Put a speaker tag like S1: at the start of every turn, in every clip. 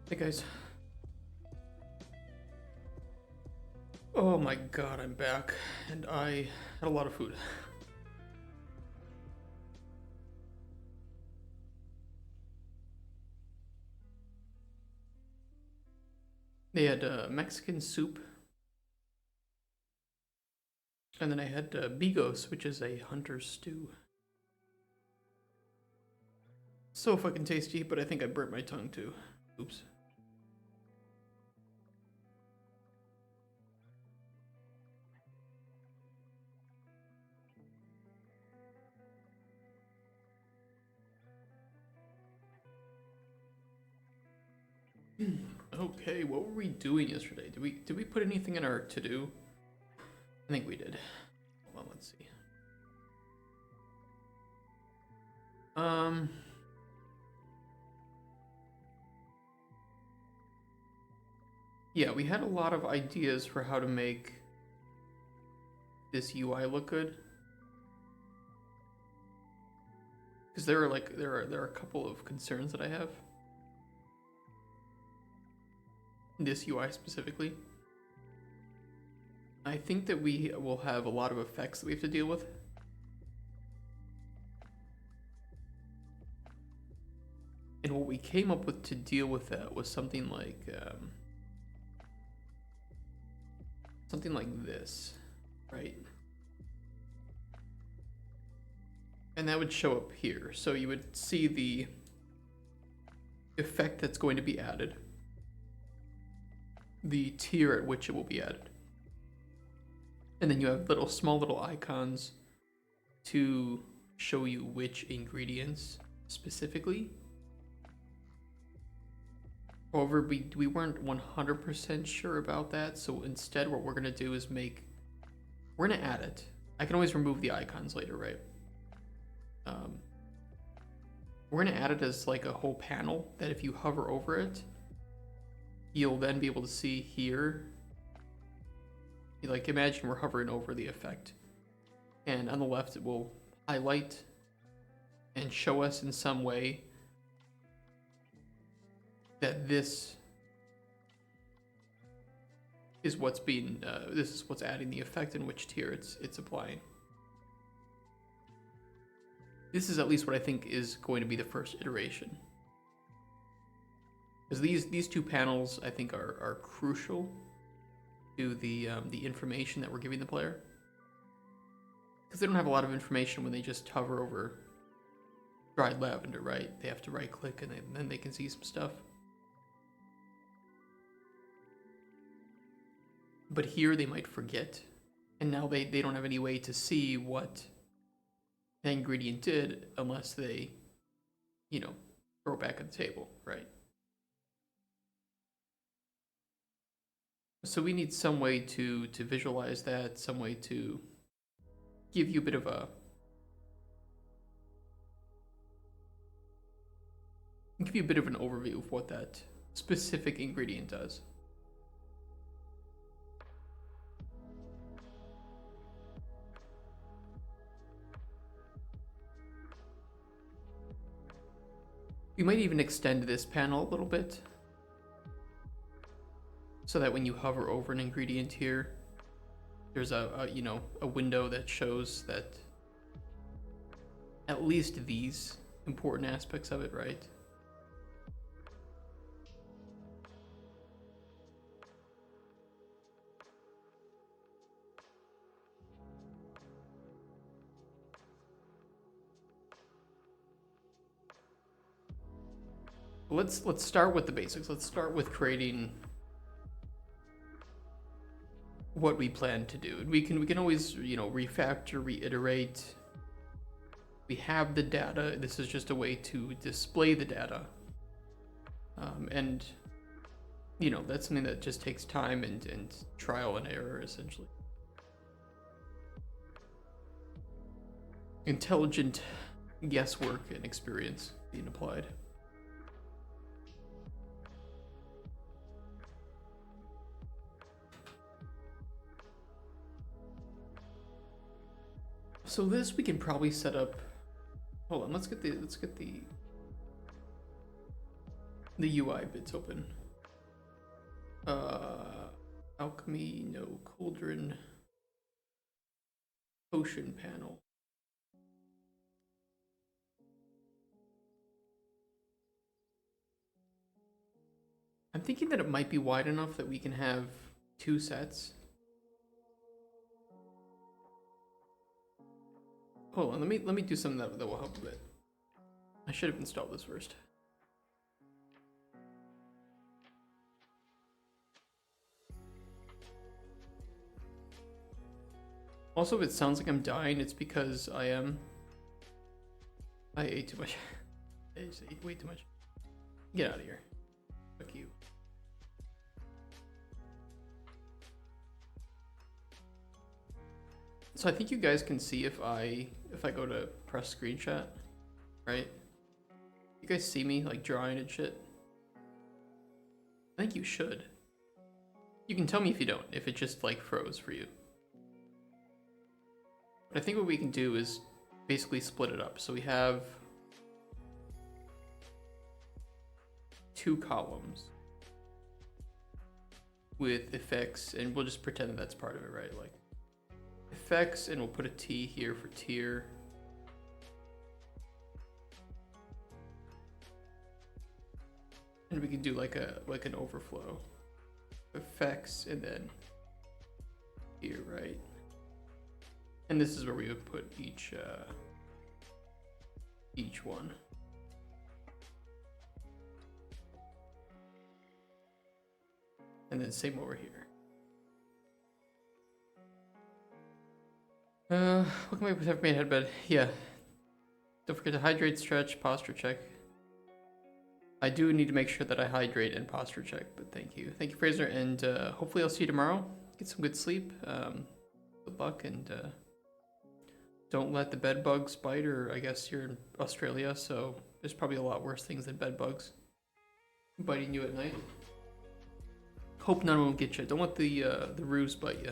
S1: Hey guys. Oh my god, I'm back. And I had a lot of food. They had Mexican soup. And then I had bigos, which is a hunter stew. So fucking tasty, but I think I burnt my tongue too. Oops. Okay, what were we doing yesterday? Did we put anything in our to-do? I think we did. Hold on, let's see. Yeah, we had a lot of ideas for how to make this UI look good. Because there are a couple of concerns that I have. This UI specifically. I think that we will have a lot of effects that we have to deal with. And what we came up with to deal with that was something like this, right? And that would show up here. So you would see the effect that's going to be added, the tier at which it will be added. And then you have small little icons to show you which ingredients specifically. However, we weren't 100% sure about that, so instead what we're going to do is we're going to add it. I can always remove the icons later, right? We're going to add it as like a whole panel that if you hover over it, you'll then be able to see here. Like, imagine we're hovering over the effect, and on the left it will highlight and show us in some way that this is what's being this is what's adding the effect and which tier it's applying. This is at least what I think is going to be the first iteration, because these two panels I think are crucial to the information that we're giving the player, because they don't have a lot of information when they just hover over dried lavender, right? They have to right click and then they can see some stuff. But here they might forget, and now they don't have any way to see what the ingredient did unless they, throw it back on the table, right? So we need some way to visualize that, some way to give you a bit of an overview of what that specific ingredient does. We might even extend this panel a little bit, so that when you hover over an ingredient here, there's a window that shows that at least these important aspects of it, right? Let's start with the basics. Let's start with creating what we plan to do. We can always refactor, reiterate. We have the data. This is just a way to display the data, and that's something that just takes time and trial and error, essentially. Intelligent guesswork and experience being applied. So this we can probably set up. Hold on, let's get the The UI bit's open. Alchemy, no. Cauldron. Potion panel. I'm thinking that it might be wide enough that we can have 2 sets. Hold on, let me do something that will help a bit. I should have installed this first. Also, if it sounds like I'm dying, it's because I am. I ate too much. I just ate way too much. Get out of here. Fuck you. So I think you guys can see if I go to press screenshot, right? You guys see me like drawing and shit? I think you should. You can tell me if you don't, if it just like froze for you. But I think what we can do is basically split it up. So we have 2 columns with effects, and we'll just pretend that that's part of it, right? Like effects, and we'll put a T here for tier. And we can do like an overflow. Effects, and then here, right? And this is where we would put each one. And then same over here. What can I have made headbed? Yeah. Don't forget to hydrate, stretch, posture check. I do need to make sure that I hydrate and posture check, but thank you. Thank you, Fraser, and hopefully I'll see you tomorrow. Get some good sleep. Good luck, and don't let the bed bugs bite, or I guess you're in Australia, so there's probably a lot worse things than bed bugs biting you at night. Hope none will get you. Don't let the roos bite you.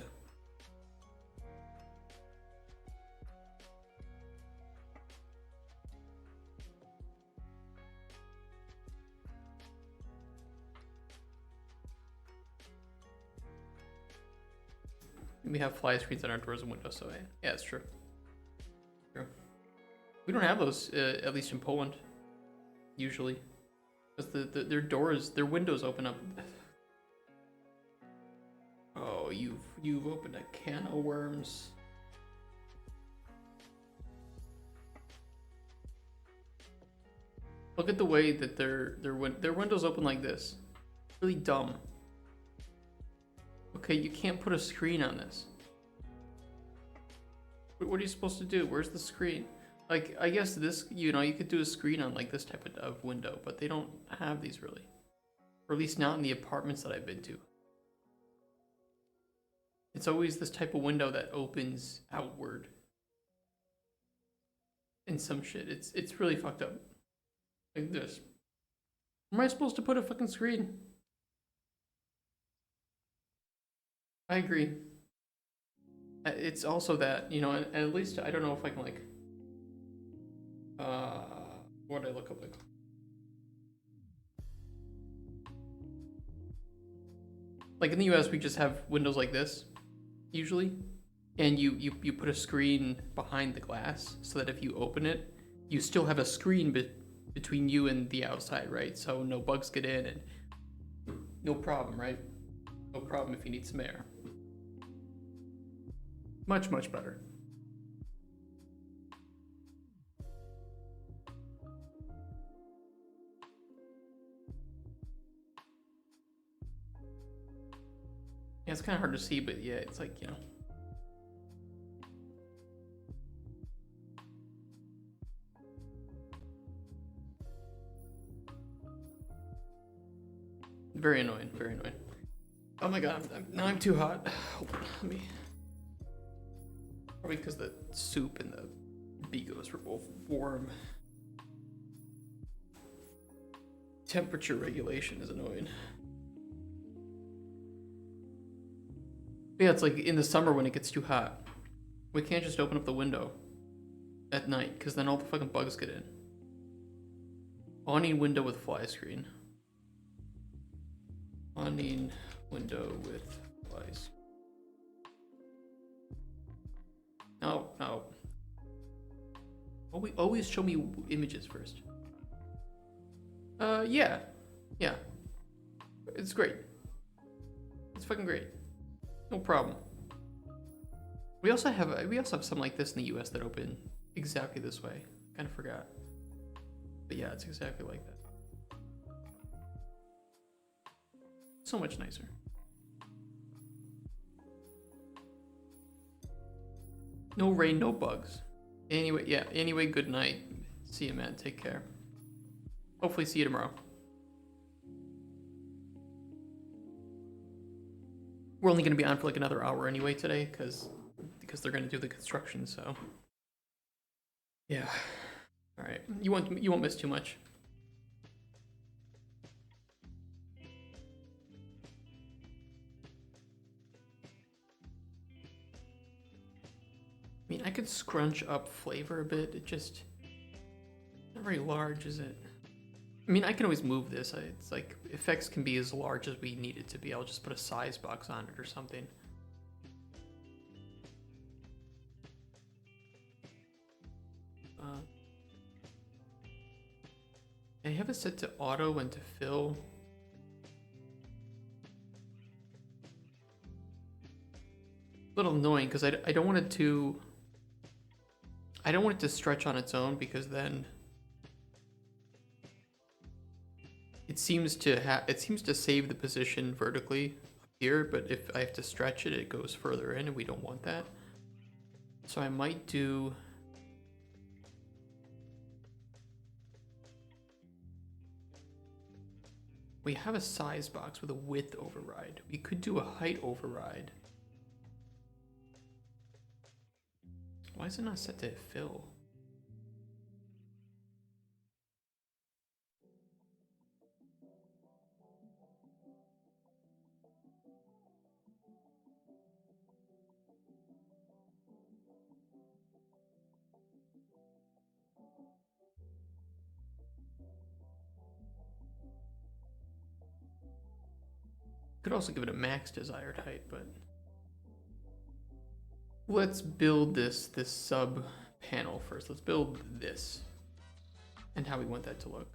S1: We have fly screens on our doors and windows, so yeah, it's true. True. We don't have those, at least in Poland, usually, because their doors, their windows open up. Oh, you've opened a can of worms. Look at the way that their windows open like this. Really dumb. Okay, you can't put a screen on this. What are you supposed to do? Where's the screen? Like, I guess this, you know, you could do a screen on like this type of window, but they don't have these really. Or at least not in the apartments that I've been to. It's always this type of window that opens outward. And some shit. It's really fucked up. Like this. Where am I supposed to put a fucking screen? I agree. It's also that, you know, at least I don't know if I can like, what did I look up like in the US we just have windows like this, usually, and you put a screen behind the glass so that if you open it, you still have a screen between you and the outside, right? So no bugs get in and no problem, right? No problem if you need some air. Much, much better. Yeah, it's kind of hard to see, but yeah, it's like, you know. Very annoying, very annoying. Oh my god, now I'm too hot. Hold on, let me... Probably because the soup and the bigos were both warm. Temperature regulation is annoying. But yeah, it's like in the summer when it gets too hot. We can't just open up the window at night because then all the fucking bugs get in. Awning window with fly screen. Awning window with flies. No, no. Always show me images first. Yeah. Yeah. It's great. It's fucking great. No problem. We also have some like this in the US that open exactly this way. Kind of forgot. But yeah, it's exactly like that. So much nicer. No rain, no bugs. Anyway, good night. See you, man. Take care. Hopefully see you tomorrow. We're only gonna be on for like another hour anyway today, because they're gonna do the construction, so. Yeah. Alright. You won't miss too much. I mean, I could scrunch up flavor a bit. It just not very large, is it? I mean, I can always move this. It's like effects can be as large as we need it to be. I'll just put a size box on it or something. I have it set to auto and to fill. A little annoying because I don't want it to. I don't want it to stretch on its own because then it seems to save the position vertically up here, but if I have to stretch it, it goes further in, and we don't want that. So I might do. We have a size box with a width override. We could do a height override. Why is it not set to fill? Could also give it a max desired height, but let's build this sub panel first. Let's build this and how we want that to look.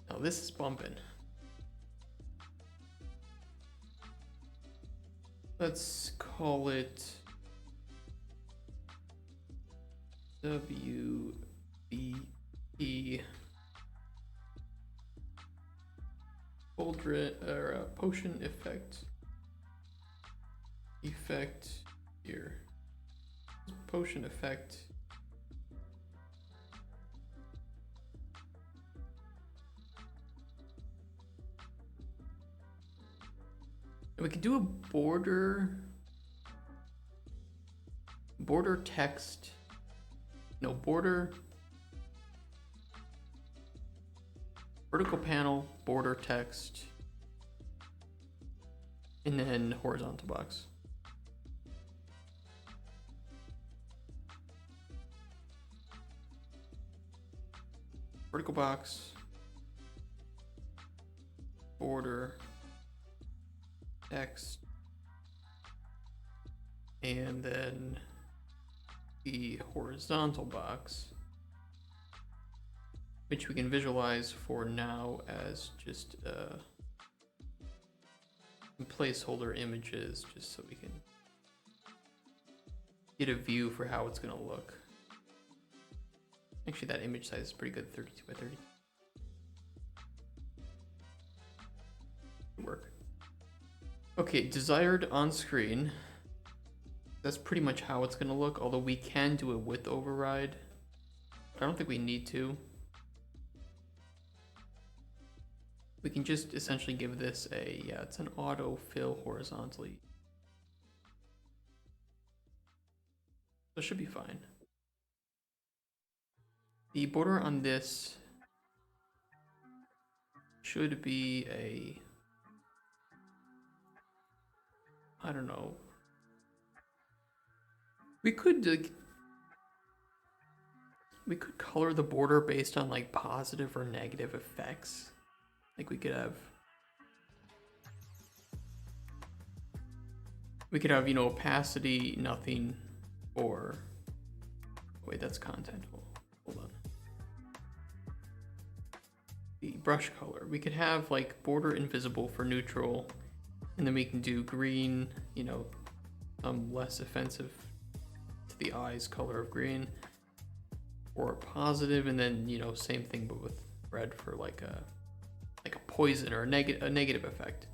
S1: Now this is bumping. Let's call it WBE Cauldron or potion effect here. Potion effect. And we could do a border text. No, border, vertical panel, border text, and then horizontal box. Vertical box, border, text, and then the horizontal box, which we can visualize for now as just placeholder images, just so we can get a view for how it's going to look. Actually, that image size is pretty good, 32 by 30. Work. Okay, desired on screen. That's pretty much how it's gonna look, although we can do a width override. But I don't think we need to. We can just essentially give this it's an auto fill horizontally. So it should be fine. The border on this should be I don't know, We could we could color the border based on like positive or negative effects. Like we could have you know, opacity, nothing, or wait, that's content. Hold on. The brush color. We could have like border invisible for neutral, and then we can do green, you know, less offensive to the eyes color of green, or positive, and then, you know, same thing but with red for like a poison or a negative effect.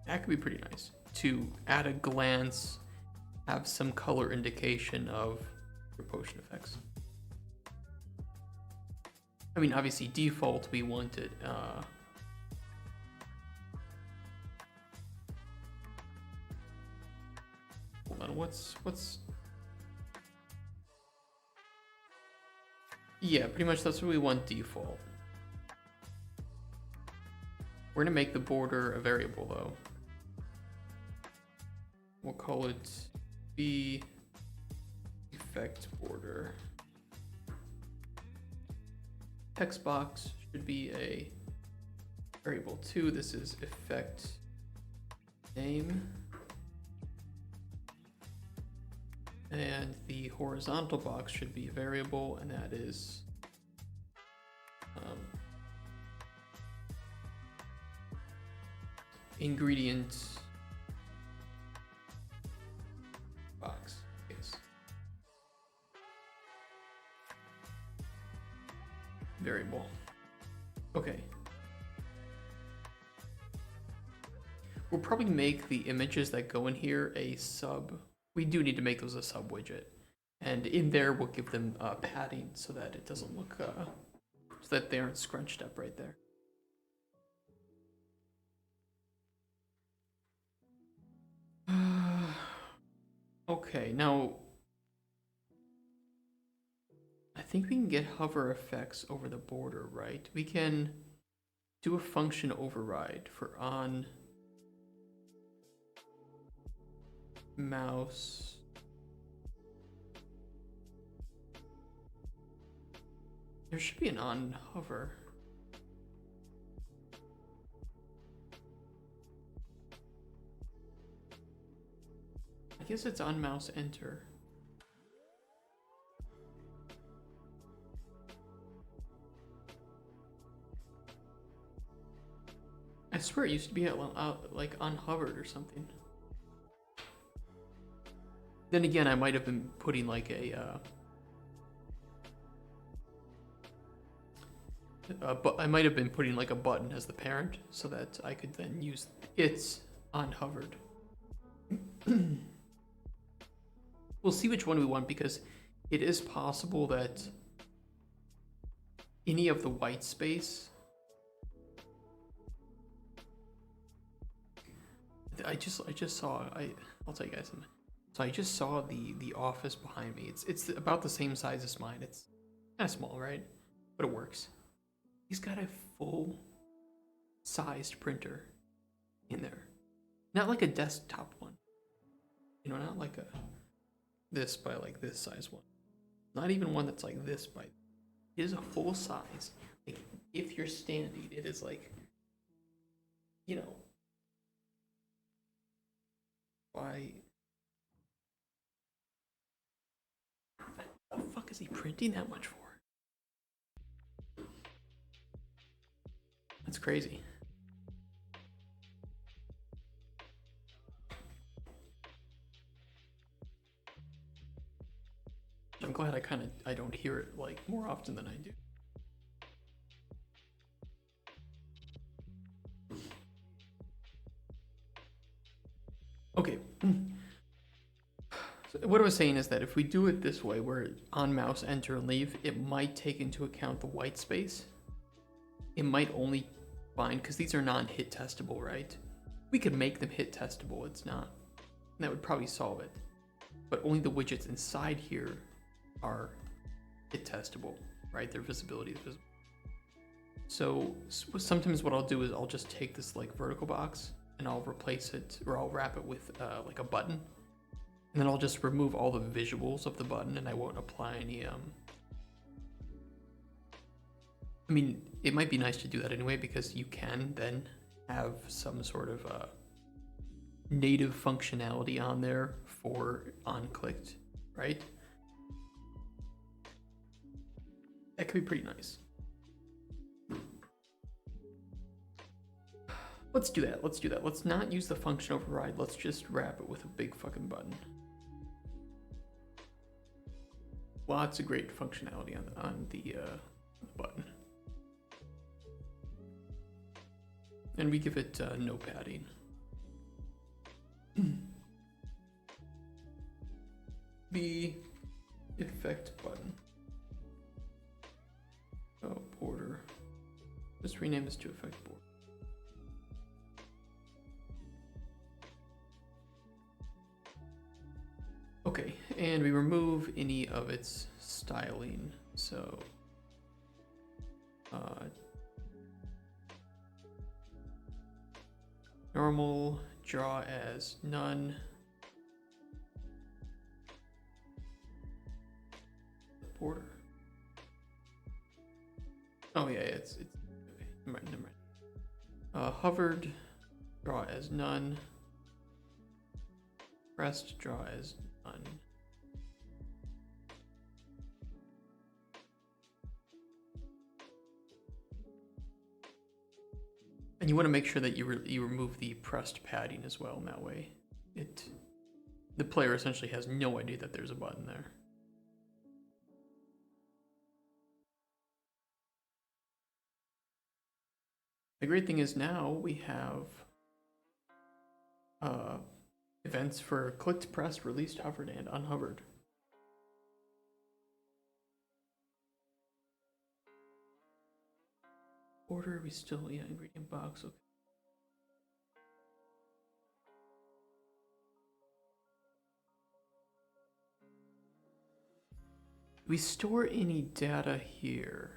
S1: That could be pretty nice to at a glance have some color indication of your potion effects. I mean, obviously default we want it hold on, what's yeah, pretty much that's what we want default. We're gonna make the border a variable though. We'll call it B effect border. Text box should be a variable too. This is effect name. And the horizontal box should be a variable, and that is ingredient box. Yes. Variable. Okay. We'll probably make the images that go in here a sub. We do need to make those a sub widget, and in there we'll give them padding so that it doesn't look so that they aren't scrunched up right there. Okay, now I think we can get hover effects over the border, right? We can do a function override for on mouse. There should be an on hover. I guess it's on mouse enter. I swear it used to be like unhovered or something. Then again, I might have been putting like but I might have been putting like a button as the parent so that I could then use it's unhovered. We'll see which one we want, because it is possible that any of the white space. I just saw. I'll tell you guys something. So I just saw the office behind me. It's about the same size as mine. It's kind of small, right? But it works. He's got a full sized printer in there, not like a desktop one. You know, not like a this by like this size one. Not even one that's like this by. It is a full size. Like if you're standing, it is like, you know, why? What the fuck is he printing that much for? That's crazy. I'm glad I don't hear it like more often than I do. Okay. So what I was saying is that if we do it this way, where on mouse enter and leave, it might take into account the white space. It might only find, because these are non-hit testable, right? We could make them hit testable. It's not. And that would probably solve it. But only the widgets inside here are hit testable, right? Their visibility is visible. So sometimes what I'll do is I'll just take this like vertical box and I'll replace it, or I'll wrap it with like a button, and then I'll just remove all the visuals of the button, and I won't apply any. I mean, it might be nice to do that anyway, because you can then have some sort of native functionality on there for on-clicked, right? That could be pretty nice. Let's do that. Let's do that. Let's not use the function override. Let's just wrap it with a big fucking button. Lots of great functionality on the button. And we give it no padding. The effect button. Oh, border. Just rename this to effect border. Okay, and we remove any of its styling. So, normal, draw as none. Border. Oh yeah, it's okay. Never mind. Hovered, draw as none. Pressed, draw as none. And you want to make sure that you remove the pressed padding as well. In that way, the player essentially has no idea that there's a button there. The great thing is now we have events for clicked, pressed, released, hovered, and unhovered. Order, we still, yeah, ingredient box, okay. Do we store any data here?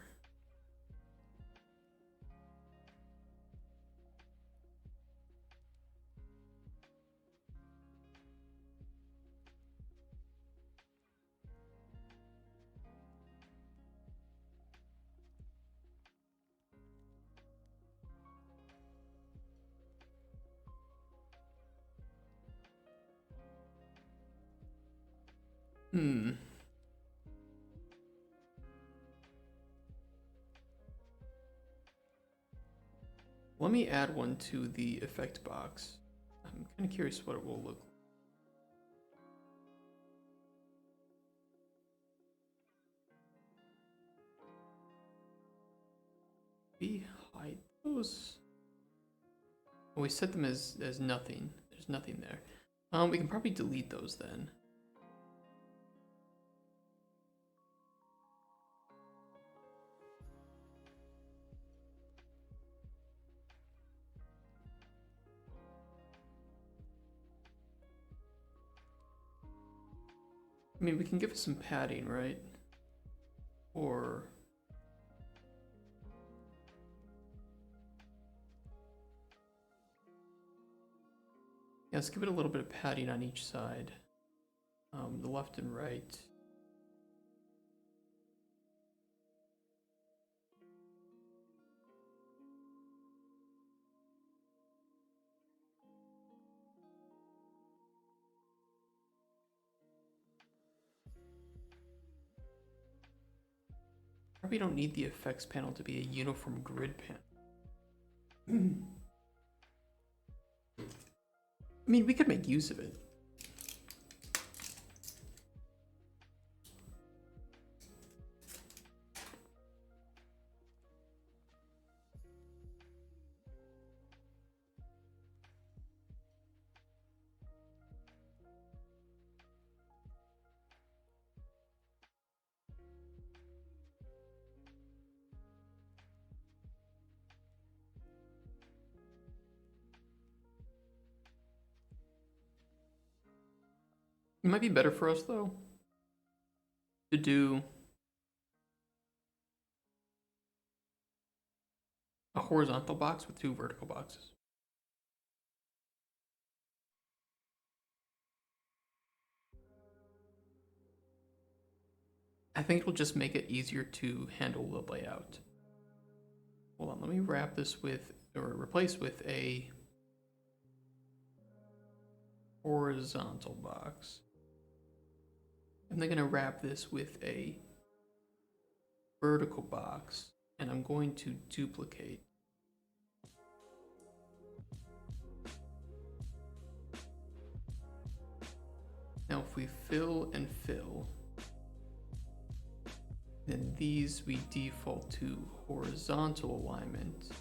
S1: Let me add one to the effect box. I'm kind of curious what it will look like. We hide those. Oh, we set them as nothing. There's nothing there. We can probably delete those then. I mean, we can give it some padding, right? Or yeah, let's give it a little bit of padding on each side. The left and right. Probably don't need the effects panel to be a uniform grid panel. I mean, we could make use of it. It might be better for us, though, to do a horizontal box with two vertical boxes. I think it'll just make it easier to handle the layout. Hold on, let me wrap this with, or replace with a horizontal box. I'm then gonna wrap this with a vertical box, and I'm going to duplicate. Now if we fill and fill, then these we default to horizontal alignment.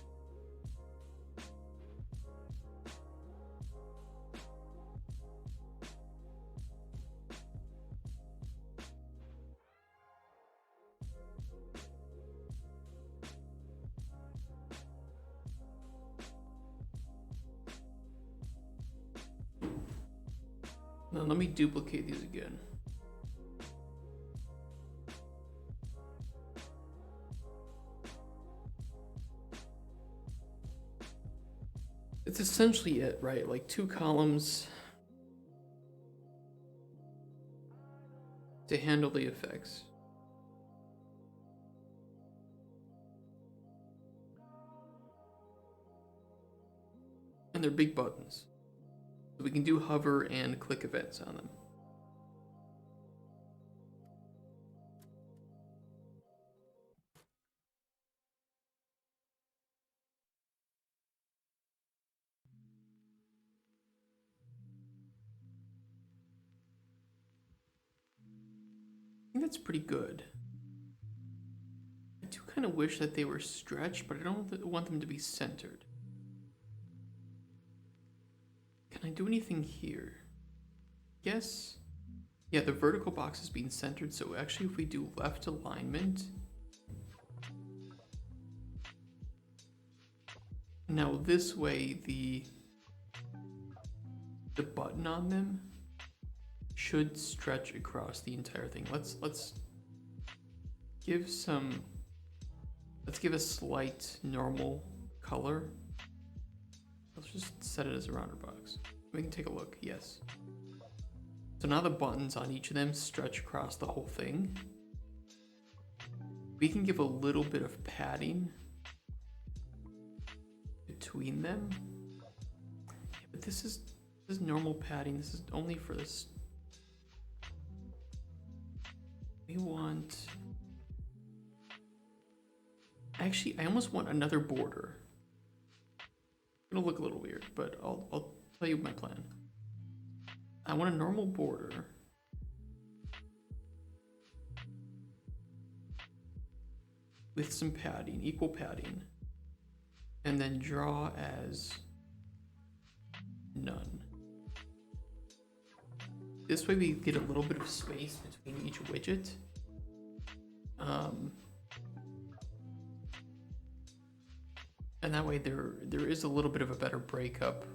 S1: Now let me duplicate these again. It's essentially it, right? Like 2 columns to handle the effects. And they're big buttons. So we can do hover and click events on them. I think that's pretty good. I do kind of wish that they were stretched, but I don't want them to be centered. Can I do anything here? Yes. Yeah, the vertical box is being centered, so actually if we do left alignment, now this way the button on them should stretch across the entire thing. Let's give a slight normal color. Let's just set it as a rounder box. We can take a look, yes. So now the buttons on each of them stretch across the whole thing. We can give a little bit of padding between them. Yeah, but this is normal padding. This is only for this. We want, actually, I almost want another border. It'll look a little weird, but I'll tell you my plan. I want a normal border. With some padding, equal padding. And then draw as none. This way we get a little bit of space between each widget. And that way there is a little bit of a better breakup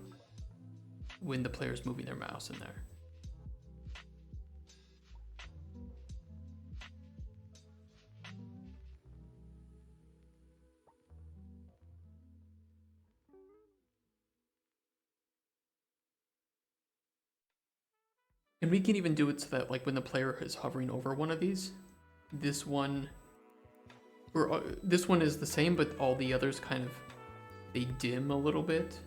S1: when the player's moving their mouse in there. And we can even do it so that, like, when the player is hovering over one of these, this one is the same, but all the others kind of, they dim a little bit.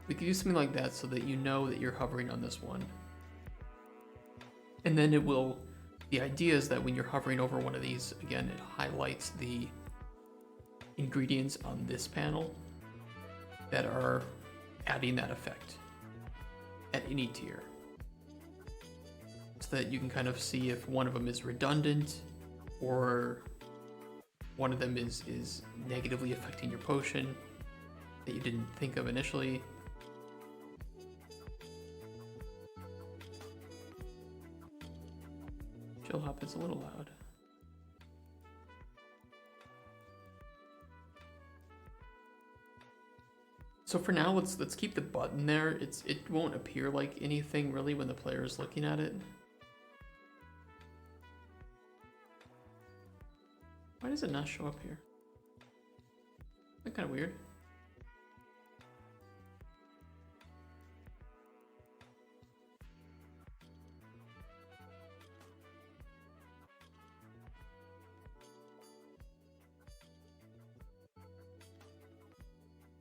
S1: We could do something like that so that you know that you're hovering on this one. And then it will, the idea is that when you're hovering over one of these, again, it highlights the ingredients on this panel that are adding that effect at any tier, so that you can kind of see if one of them is redundant or one of them is negatively affecting your potion that you didn't think of initially. Chill hop is a little loud. So for now, let's keep the button there. It won't appear like anything really when the player is looking at it. Why does it not show up here? That's kind of weird.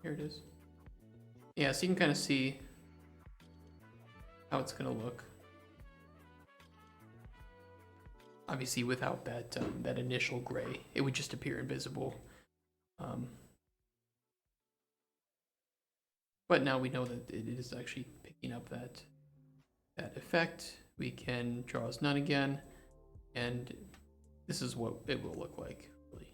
S1: here it is. Yeah, so you can kind of see how it's gonna look. Obviously, without that that initial gray, it would just appear invisible. But now we know that it is actually picking up that effect. We can draw as none again, and this is what it will look like, really.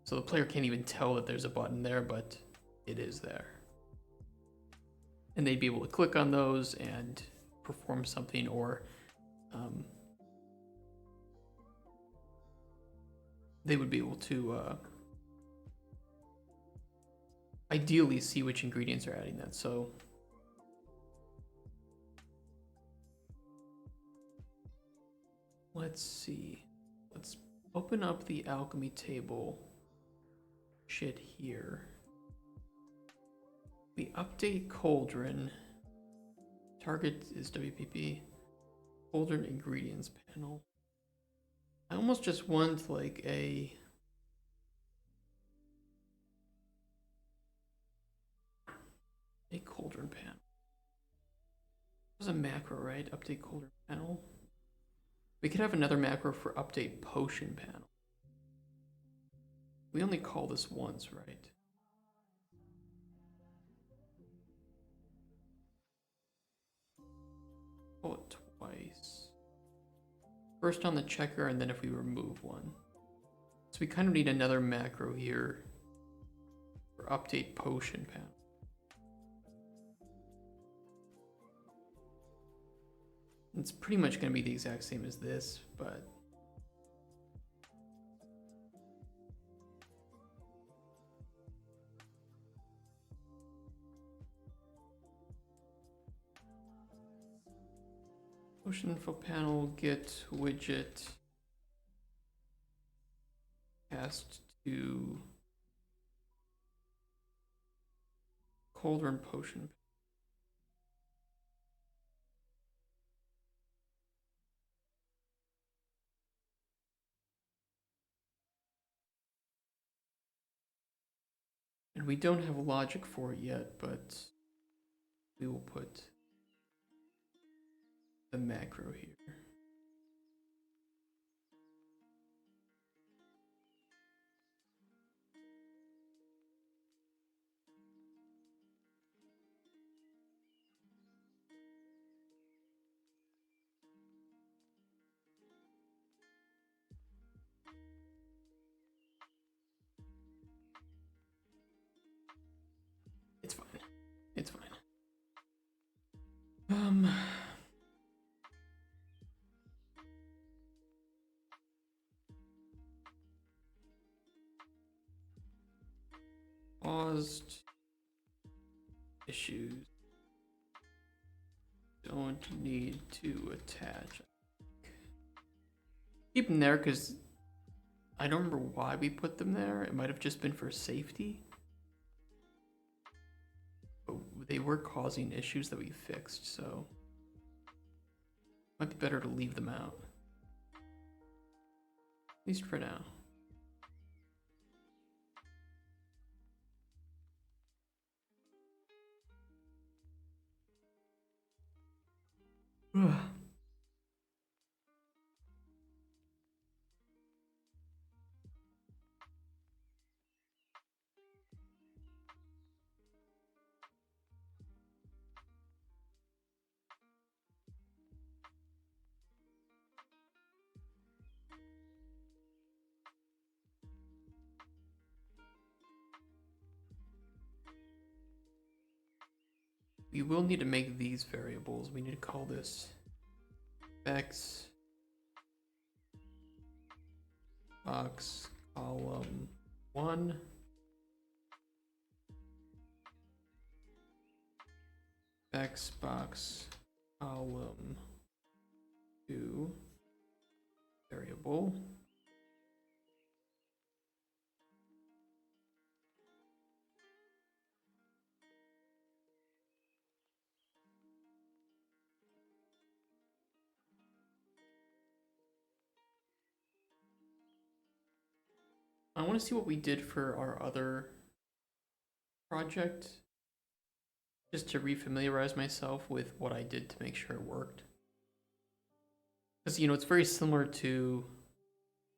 S1: So the player can't even tell that there's a button there, but it is there. And they'd be able to click on those and perform something, or they would be able to ideally see which ingredients are adding that. So let's see. Let's open up the alchemy table shit here. We update Cauldron. Target is WPP. Cauldron ingredients panel. I almost just want like a Cauldron panel. It was a macro, right? Update Cauldron panel. We could have another macro for update potion panel. We only call this once, right? Call it twice. First on the checker, and then if we remove one. So we kind of need another macro here for update potion panel. It's pretty much going to be the exact same as this, but potion info panel, get widget, cast to Cauldron potion. And we don't have logic for it yet, but we will put the macro here. It's fine. It's fine. Paused issues. Don't need to attach. Keep them there because I don't remember why we put them there. It might have just been for safety. But they were causing issues that we fixed, so might be better to leave them out. At least for now. We will need to make these variables. We need to call this x box column 1 x box column 2 variable. I want to see what we did for our other project just to refamiliarize myself with what I did to make sure it worked. Because, you know, it's very similar to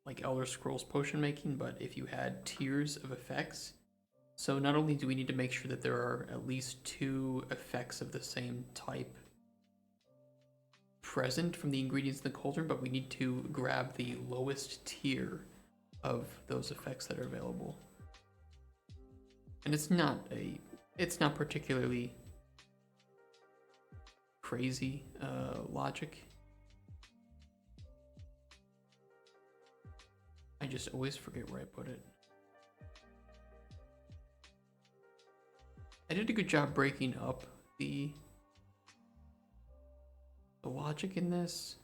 S1: like Elder Scrolls potion making, but if you had tiers of effects. So not only do we need to make sure that there are at least 2 effects of the same type present from the ingredients in the cauldron, but we need to grab the lowest tier of those effects that are available. And it's not particularly crazy logic. I just always forget where I put it. I did a good job breaking up the logic in this.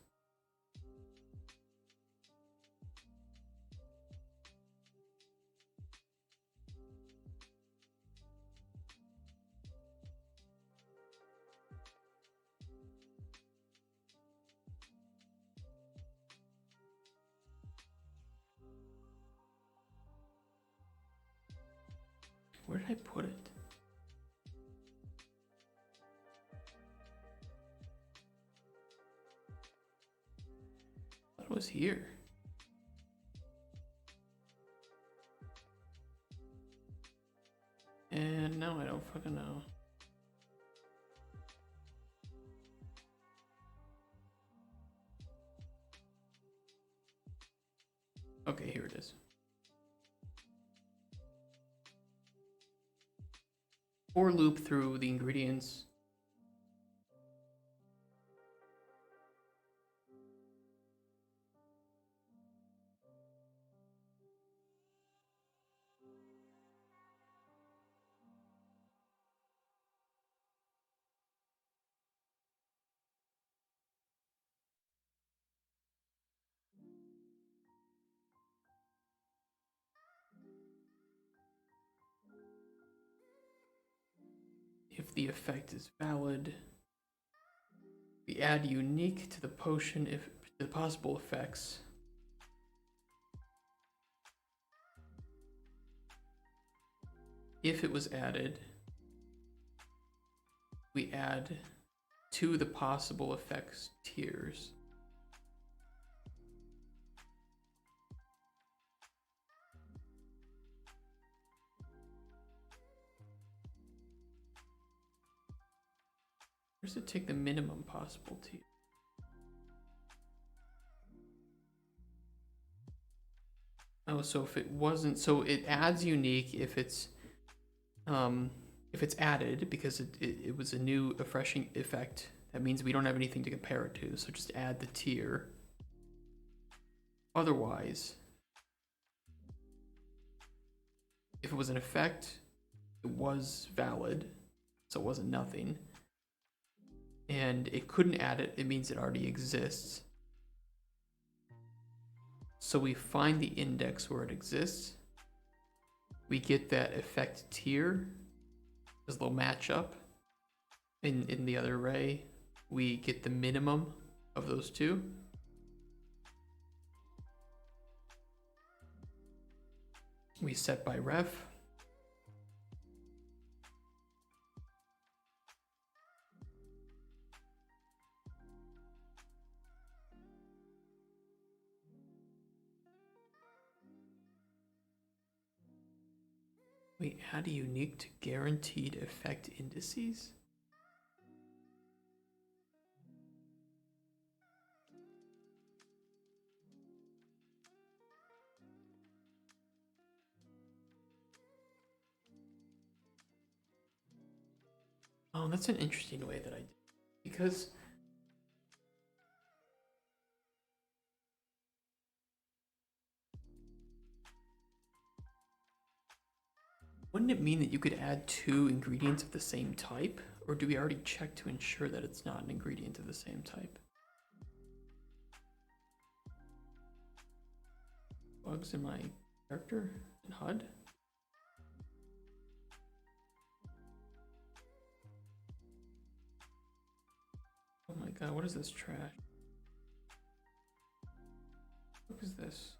S1: Where did I put it? I thought it was here. And now I don't fucking know. Okay, here it is. For loop through the ingredients. If the effect is valid, we add unique to the potion if the possible effects. If it was added, we add to the possible effects tiers. Where does it take the minimum possible tier? Oh, so if it wasn't, so it adds unique if it's added because it was a new refreshing effect. That means we don't have anything to compare it to, so just add the tier. Otherwise, if it was an effect, it was valid, so it wasn't nothing. And it couldn't add it, it means it already exists. So we find the index where it exists. We get that effect tier, because they'll match up in the other array. We get the minimum of those 2. We set by ref. We add a unique to guaranteed effect indices. Oh, that's an interesting way that I did, because wouldn't it mean that you could add 2 ingredients of the same type? Or do we already check to ensure that it's not an ingredient of the same type? Bugs in my character in HUD? Oh my god, what is this trash? What is this?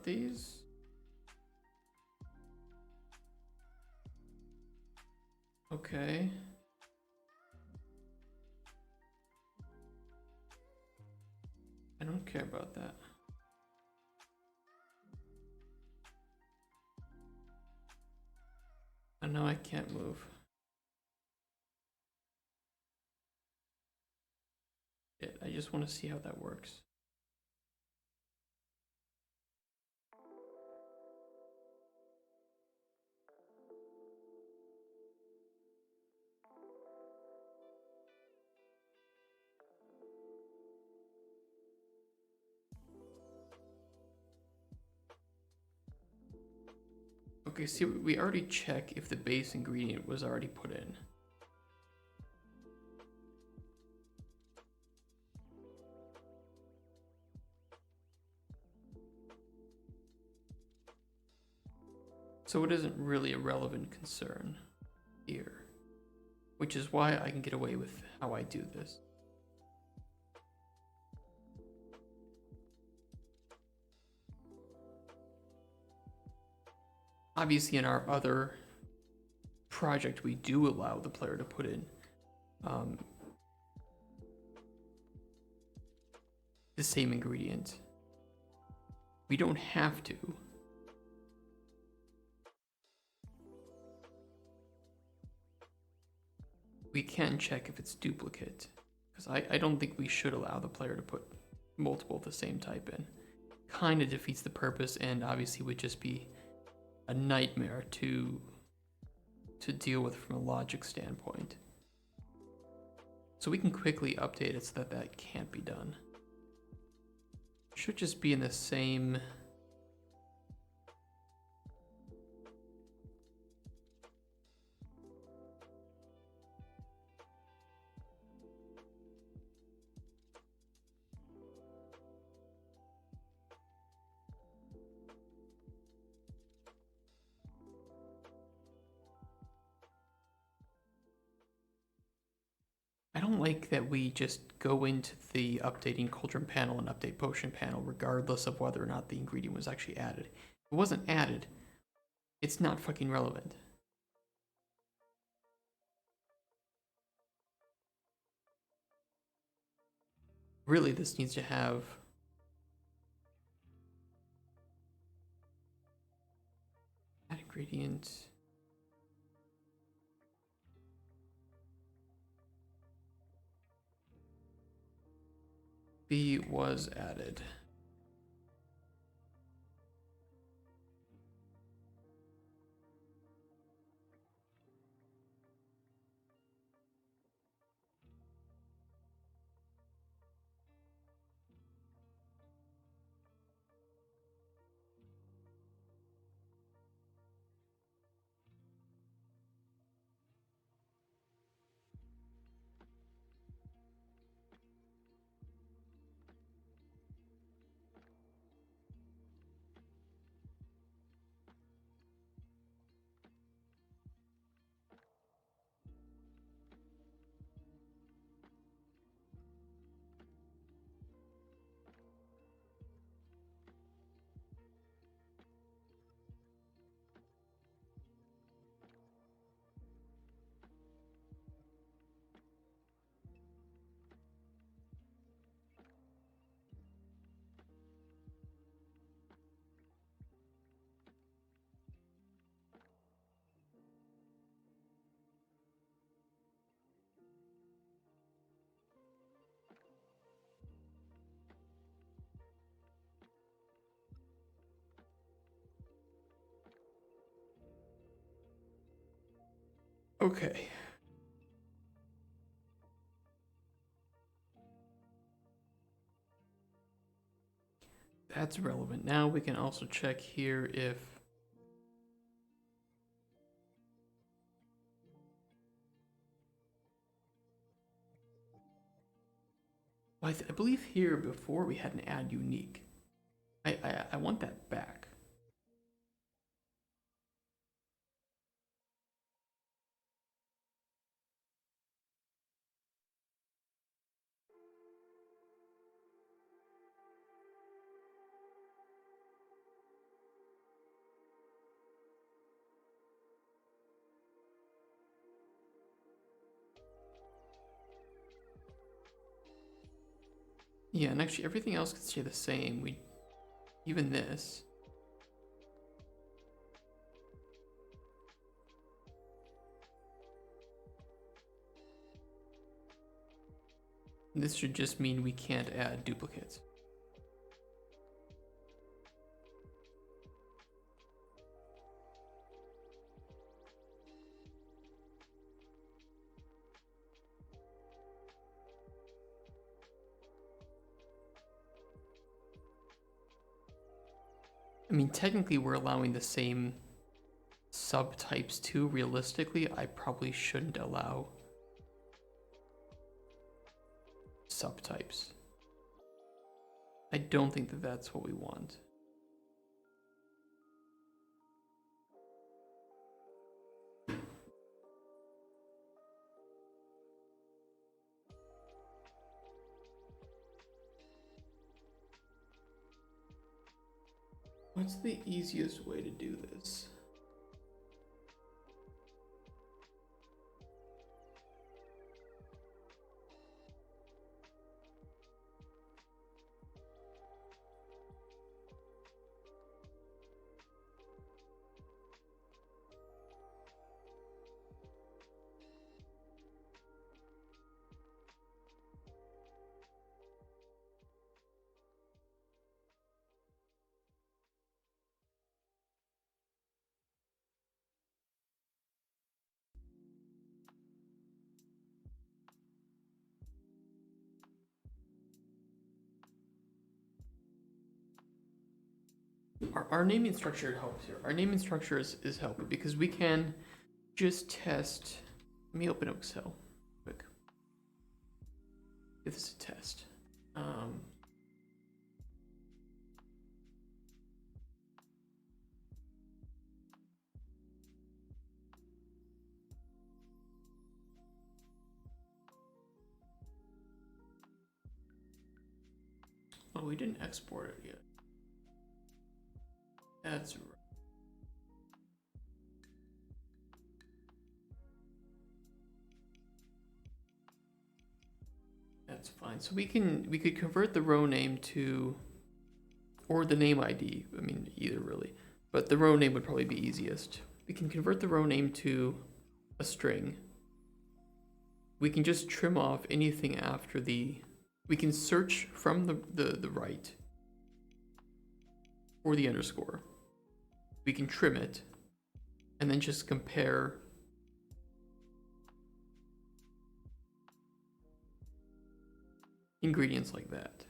S1: about these. Okay. I don't care about that. And now I can't move. I just want to see how that works. Okay, see, we already check if the base ingredient was already put in. So it isn't really a relevant concern here, which is why I can get away with how I do this. Obviously, in our other project, we do allow the player to put in the same ingredient. We don't have to. We can check if it's duplicate, because I don't think we should allow the player to put multiple of the same type in. Kind of defeats the purpose, and obviously would just be a nightmare to deal with from a logic standpoint. So we can quickly update it so that that can't be done. Should just be in the same. I don't like that we just go into the updating Cauldron panel and update potion panel regardless of whether or not the ingredient was actually added. If it wasn't added, it's not fucking relevant. Really, this needs to have add ingredient. B was added. Okay. That's relevant. Now we can also check here if I believe here before we had an add unique. I want that back. Yeah, and actually everything else could stay the same. Even this. This should just mean we can't add duplicates. I mean, technically we're allowing the same subtypes too. Realistically, I probably shouldn't allow subtypes. I don't think that that's what we want. What's the easiest way to do this? Our naming structure helps here. Our naming structure is helpful because we can just test. Let me open Excel quick. Give this a test. Oh, we didn't export it yet. That's right. That's fine. So we could convert the row name to, or the name ID. I mean, either really, but the row name would probably be easiest. We can convert the row name to a string. We can just trim off anything after the. We can search from the right for the underscore. We can trim it, and then just compare ingredients like that.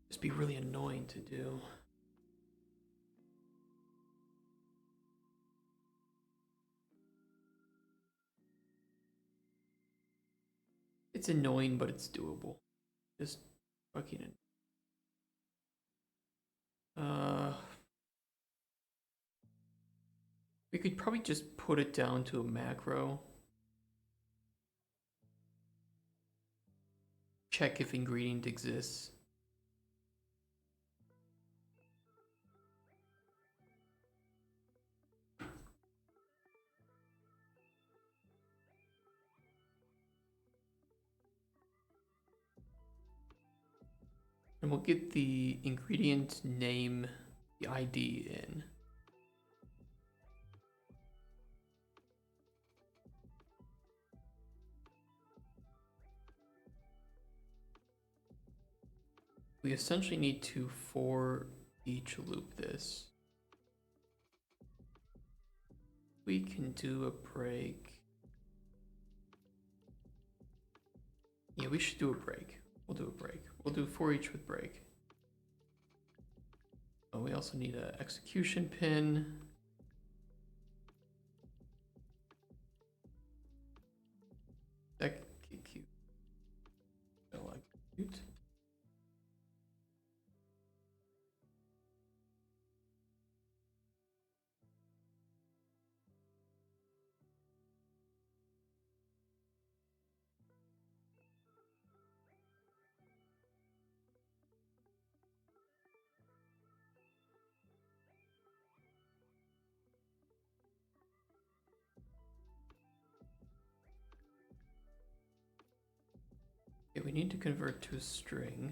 S1: Just be really annoying to do. It's annoying, but it's doable. Just fucking. We could probably just put it down to a macro. Check if ingredient exists. And we'll get the ingredient name, the ID in. We essentially need to for each loop this. We can do a break. Yeah, we should do a break. We'll do a break. We'll do for each with break. Oh, we also need an execution pin. we need to convert to a string.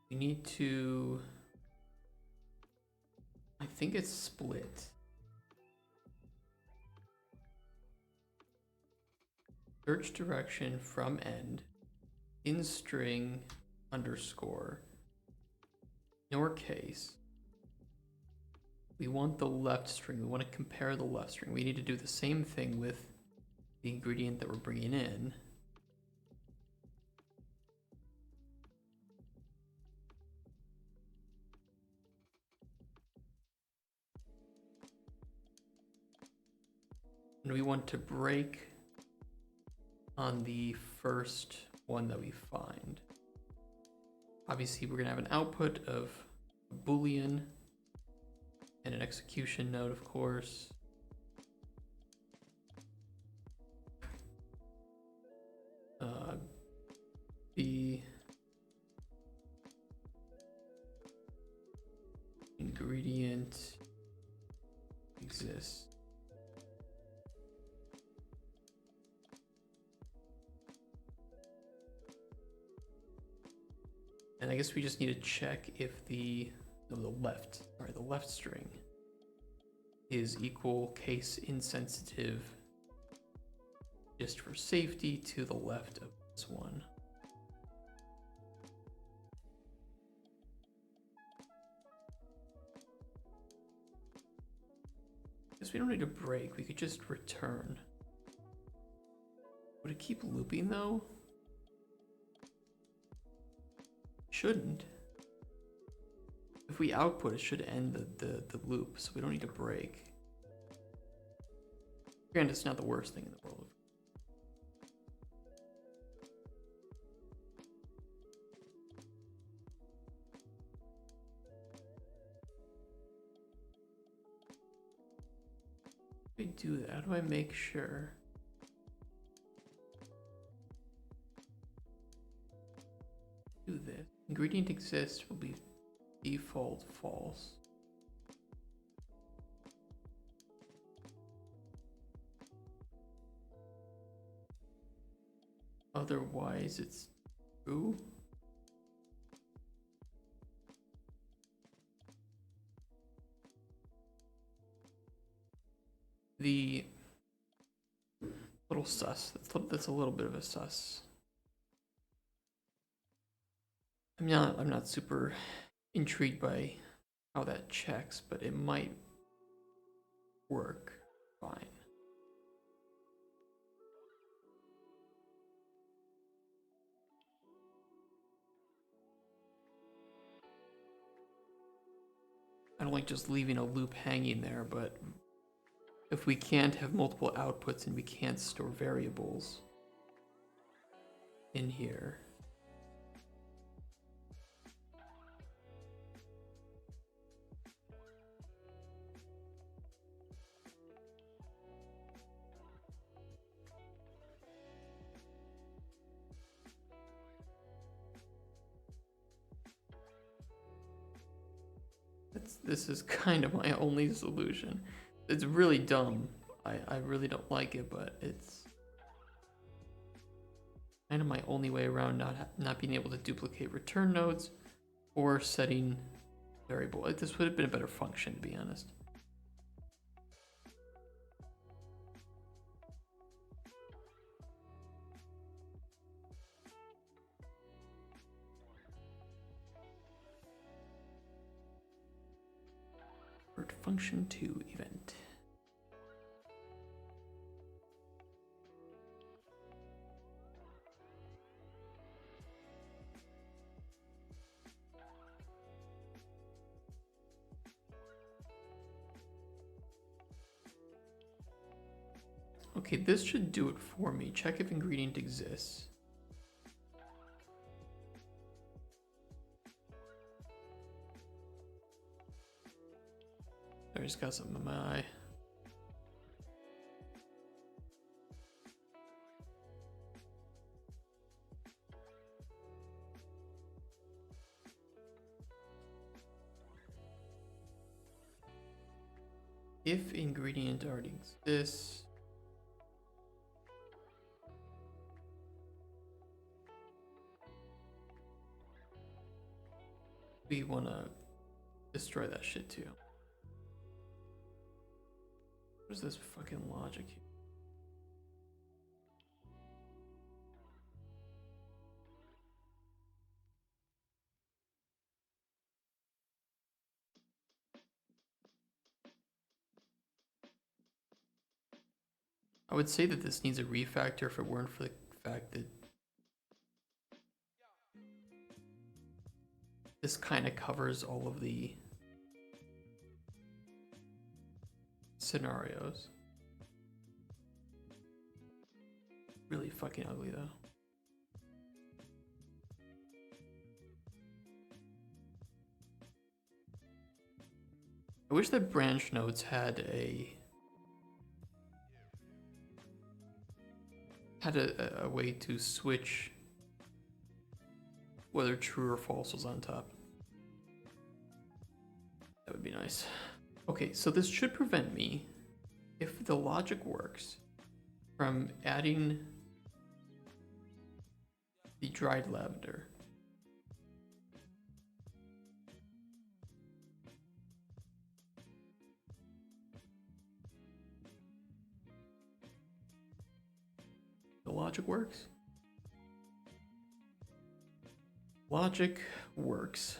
S1: We need to, I think it's split. Search direction from end in string underscore. In our case, we want the left string. We want to compare the left string. We need to do the same thing with the ingredient that we're bringing in. And we want to break on the first one that we find. Obviously, we're going to have an output of a Boolean and an execution node, of course. The ingredient exists. And I guess we just need to check if the left string is equal case insensitive just for safety to the left of this one. Guess we don't need a break, we could just return. Would it keep looping though? Shouldn't. If we output, it should end the loop, so we don't need to break. Granted, it's not the worst thing in the world. If we do that, how do I make sure? Do this. Ingredient exists will be default false. Otherwise, it's true. The little sus, that's a little bit of a sus. I'm not super intrigued by how that checks, but it might work fine. I don't like just leaving a loop hanging there, but if we can't have multiple outputs and we can't store variables in here, this is kind of my only solution. It's really dumb. I really don't like it, but it's kind of my only way around not being able to duplicate return nodes or setting variable. This would have been a better function, to be honest. Function to event. Okay, this should do it for me. Check if ingredient exists. I just got something in my eye. If ingredient already exists, We want to destroy that shit too. What is this fucking logic here? I would say that this needs a refactor if it weren't for the fact that this kind of covers all of the scenarios. Really fucking ugly though. I wish that branch nodes had a way to switch whether true or false was on top. That would be nice. Okay, so this should prevent me, if the logic works, from adding the dried lavender. The logic works. Logic works.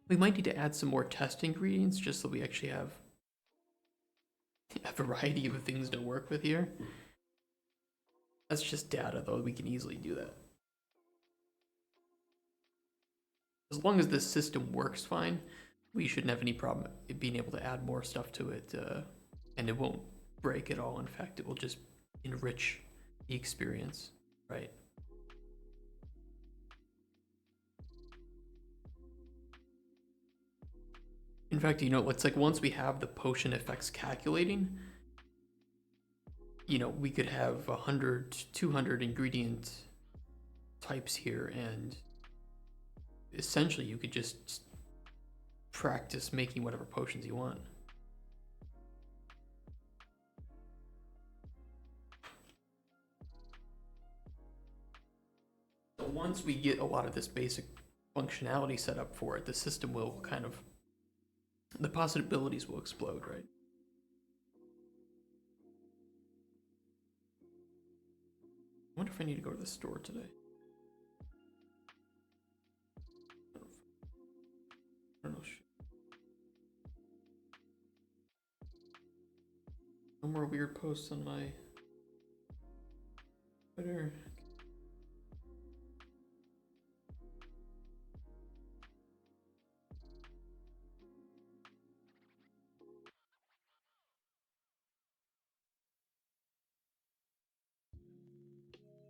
S1: We might need to add some more test ingredients just so we actually have a variety of things to work with here. That's just data though, we can easily do that. As long as this system works fine, we shouldn't have any problem being able to add more stuff to it, and it won't break at all. In fact, it will just enrich the experience, right? In fact, you know, it's like once we have the potion effects calculating, you know, we could have 100, 200 ingredient types here, and essentially you could just practice making whatever potions you want. So once we get a lot of this basic functionality set up for it, the system will kind of, the possibilities will explode, right? I wonder if I need to go to the store today. I don't know. No more weird posts on my Twitter.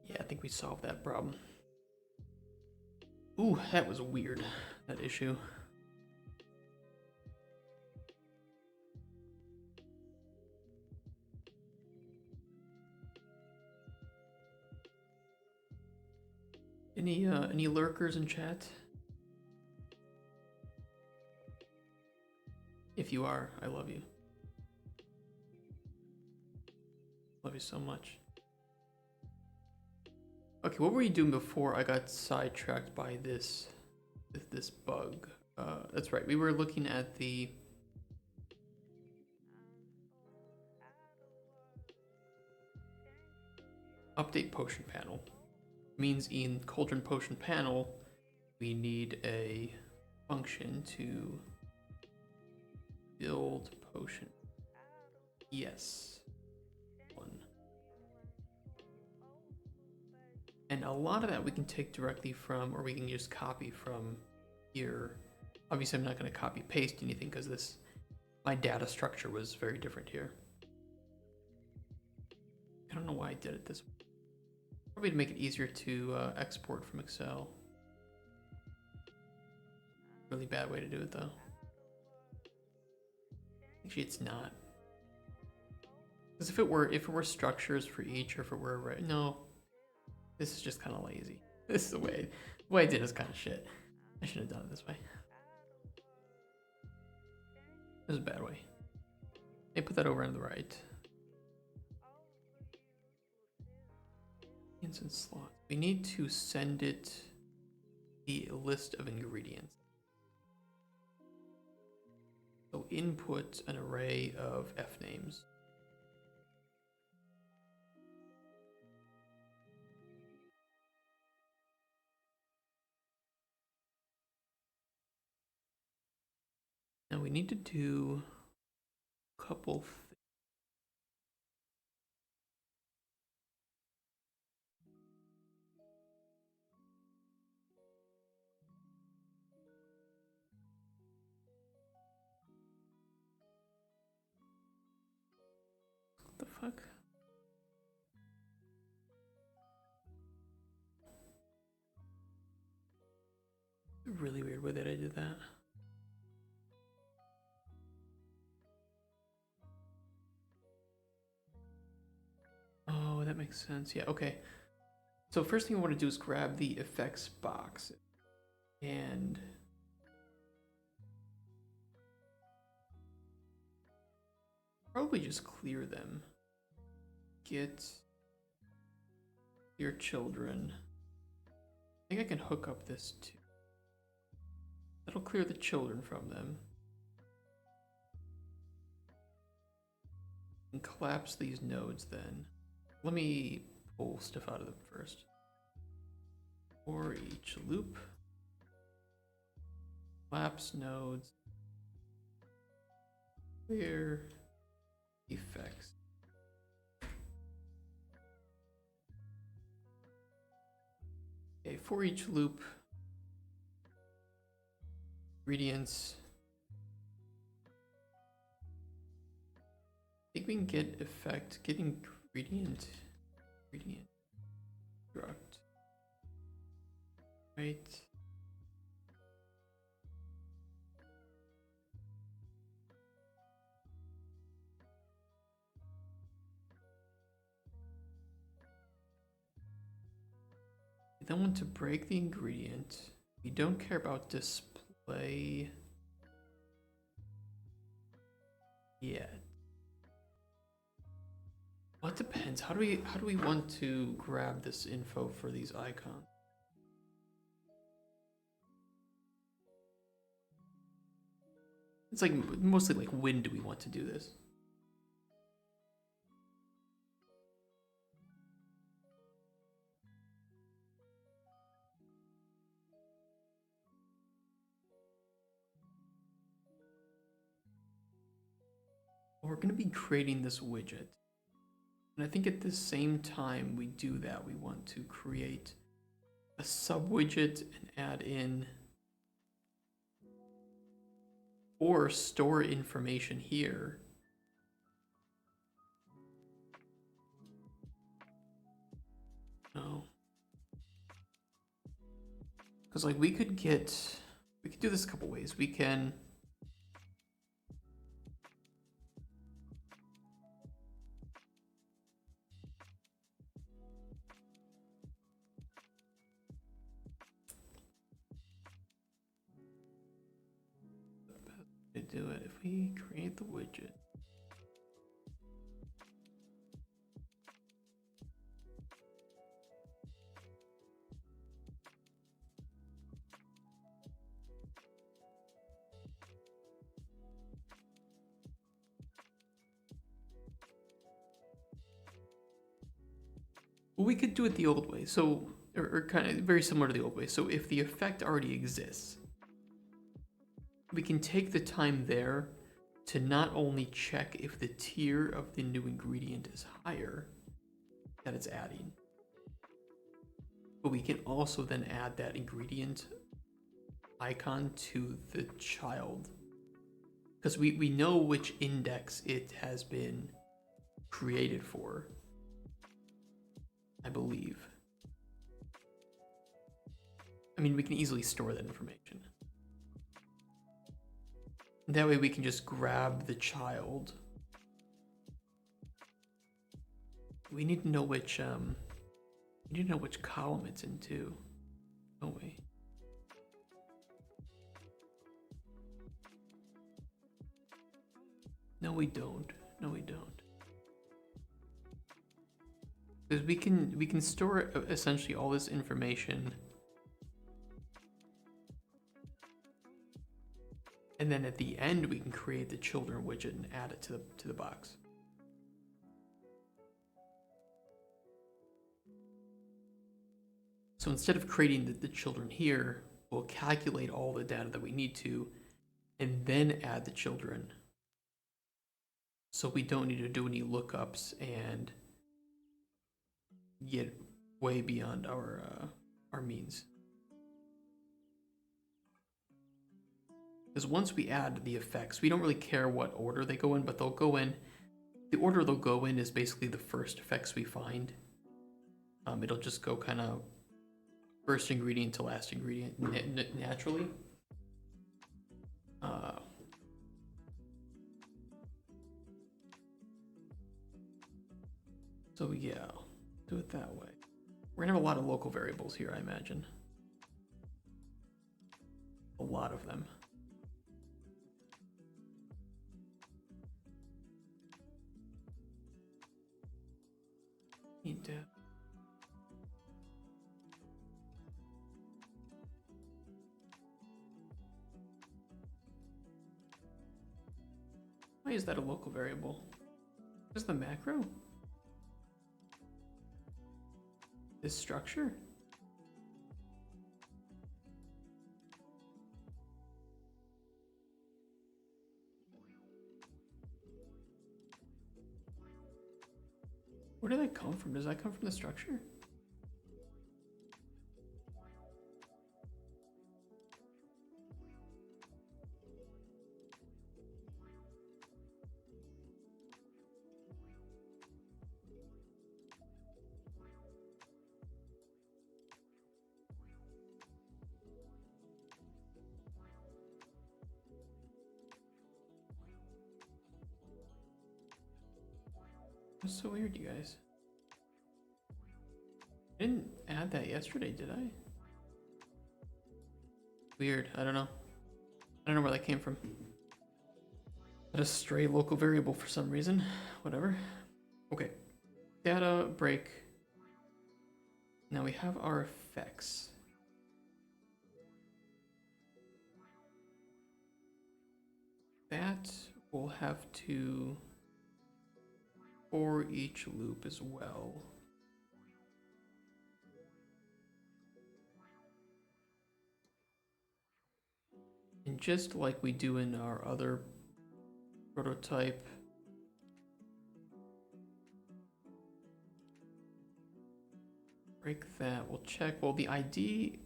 S1: Yeah, I think we solved that problem. Ooh, that was weird, that issue. Any lurkers in chat? If you are, I love you. Love you so much. Okay, what were you doing before I got sidetracked by this bug? That's right, we were looking at the update potion panel. Means in Cauldron potion panel, we need a function to build potion. Yes. One. And a lot of that we can take directly from, or we can just copy from here. Obviously, I'm not going to copy paste anything because my data structure was very different here. I don't know why I did it this way. Probably to make it easier to export from Excel. Really bad way to do it though. Actually, it's not. Because if it were structures for each, or if it were no, this is just kind of lazy. This is the way I did is kind of shit. I should have done it this way. This is a bad way. They put that over on the right. Instance slot. We need to send it the list of ingredients. So input an array of F names. Now we need to do a couple things. What the fuck? Really weird way that I did that. Oh, that makes sense. Yeah, okay. So first thing I want to do is grab the effects box and probably just clear them. Get your children. I think I can hook up this too. That'll clear the children from them. And collapse these nodes then. Let me pull stuff out of them first. For each loop. Collapse nodes. Clear effects. Okay, for each loop. Ingredients. I think we can get effect, get ingredient construct. Right. We then want to break the ingredient. We don't care about display yet. Well, it depends. How do we want to grab this info for these icons? It's like mostly like when do we want to do this? Well, we're going to be creating this widget. And I think at the same time we do that, we want to create a sub widget and add in or store information here. No. Because like we could do this a couple ways. We can do it if we create the widget. Well, we could do it the old way, so or kind of very similar to the old way. So if the effect already exists, we can take the time there to not only check if the tier of the new ingredient is higher that it's adding, but we can also then add that ingredient icon to the child. Because we know which index it has been created for, I believe. I mean, we can easily store that information. That way we can just grab the child. We need to know which column it's in too. Oh wait. No, we don't. No, we don't. Because we can store essentially all this information And then at the end, we can create the children widget and add it to the box. So instead of creating the children here, we'll calculate all the data that we need to, and then add the children. So we don't need to do any lookups and get way beyond our means. Because once we add the effects, we don't really care what order they go in, but they'll go in. The order they'll go in is basically the first effects we find. It'll just go kind of first ingredient to last ingredient naturally. So yeah, I'll do it that way. We're gonna have a lot of local variables here, I imagine. A lot of them. Need to. Why is that a local variable? Is the macro? This structure? Where did that come from? Does that come from the structure? That's so weird, you guys. I didn't add that yesterday, did I? Weird. I don't know. I don't know where that came from. That a stray local variable for some reason. Whatever. Okay. Data break. Now we have our effects. That will have to for each loop as well. And just like we do in our other prototype, break that, we'll check. Well, the ID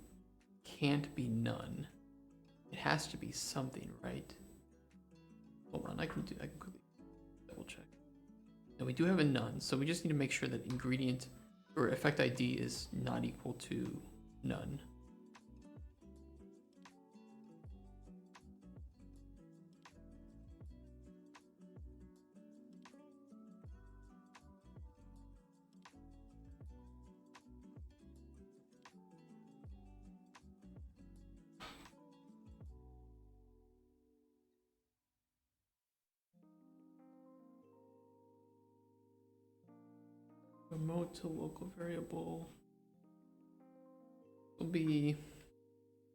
S1: can't be none. It has to be something, right? Hold on, I can quickly double check. And we do have a none, so we just need to make sure that ingredient or effect ID is not equal to none. Remote to local variable will be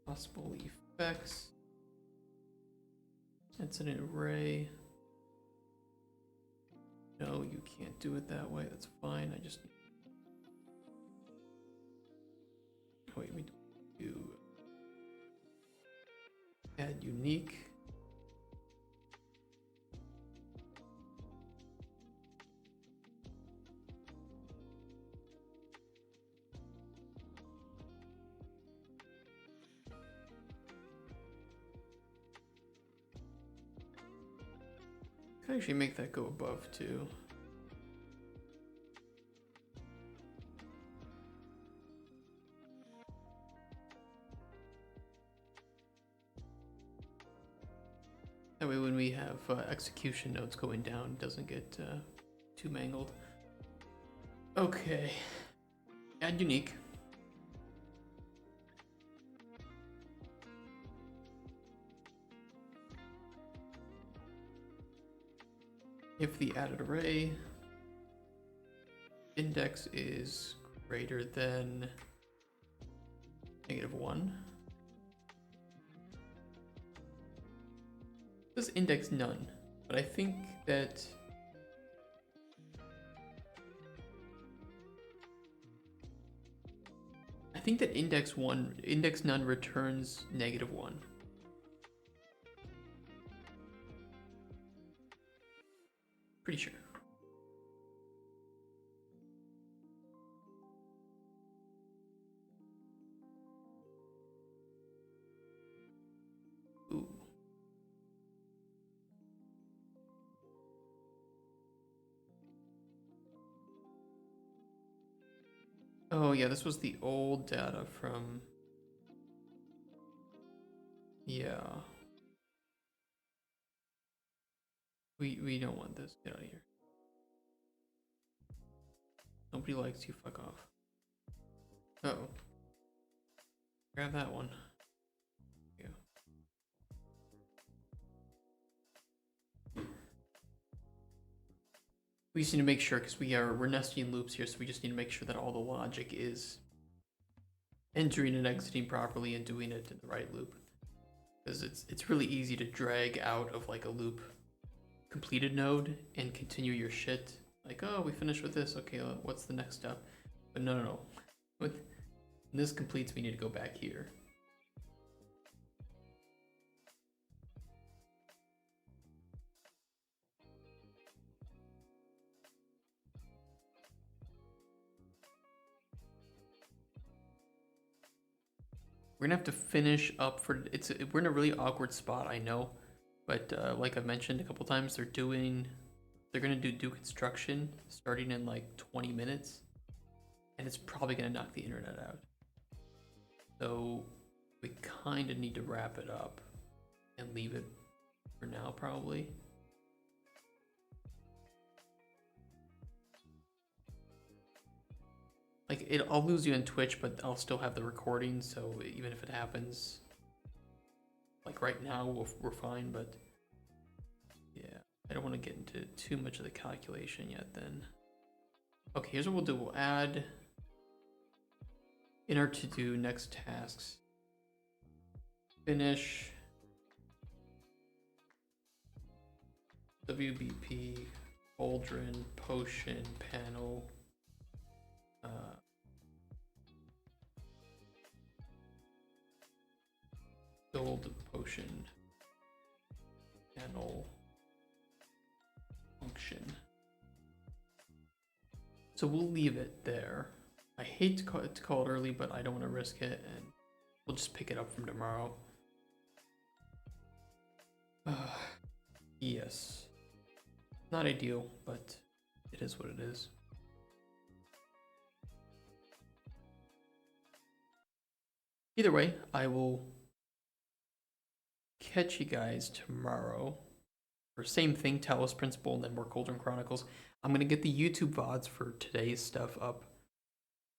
S1: possible effects. It's an array. No, you can't do it that way. That's fine. I just wait. We do add unique. Could actually make that go above too. That way when we have execution nodes going down, it doesn't get too mangled. Okay, add unique. If the added array index is greater than -1, says index none, but I think that index none returns -1. Pretty sure. Ooh. Oh yeah, this was the old data from... Yeah. We don't want this. Get out of here. Nobody likes you, fuck off. Uh-oh. Grab that one. Yeah. We just need to make sure, because we're nesting loops here, so we just need to make sure that all the logic is entering and exiting properly and doing it in the right loop. Because it's really easy to drag out of like a loop completed node and continue your shit. Like, oh, we finished with this. Okay, what's the next step? But no. When this completes, we need to go back here. We're gonna have to finish up for we're in a really awkward spot, I know, but like I've mentioned a couple times, they're gonna do construction starting in like 20 minutes, and it's probably gonna knock the internet out. So we kind of need to wrap it up and leave it for now, probably. Like, I'll lose you in Twitch, but I'll still have the recording, so even if it happens, like right now, we're fine, but yeah, I don't want to get into too much of the calculation yet then. Okay, here's what we'll do. We'll add in our to-do next tasks. Finish WBP, Cauldron, Potion, Panel, Gold, Potion, Panel, Function. So we'll leave it there. I hate to call it early, but I don't want to risk it, and we'll just pick it up from tomorrow. Yes. Not ideal, but it is what it is. Either way, I will catch you guys tomorrow for same thing, Talos Principle, and then more Cauldron Chronicles. I'm gonna get the YouTube VODs for today's stuff up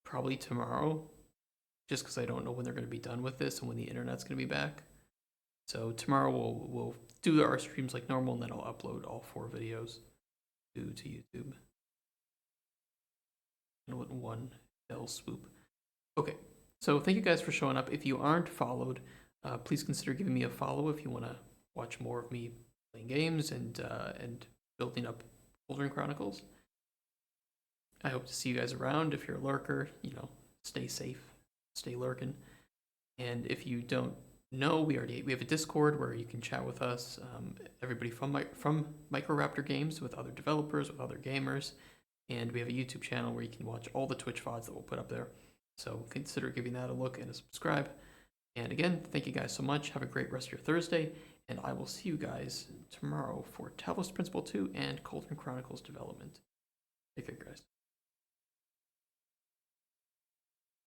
S1: probably tomorrow, just because I don't know when they're gonna be done with this and when the internet's gonna be back. So tomorrow we'll do our streams like normal, and then I'll upload all 4 videos to YouTube. And one fell swoop. Okay, so thank you guys for showing up. If you aren't followed, please consider giving me a follow if you want to watch more of me playing games and building up Cauldron Chronicles. I hope to see you guys around. If you're a lurker, stay safe, stay lurking. And if you don't know, we have a Discord where you can chat with us, everybody from Microraptor Games, with other developers, with other gamers, and we have a YouTube channel where you can watch all the Twitch VODs that we'll put up there. So consider giving that a look and a subscribe. And again, thank you guys so much. Have a great rest of your Thursday, and I will see you guys tomorrow for Talos Principle 2 and Cauldron Chronicles development. Take care, guys.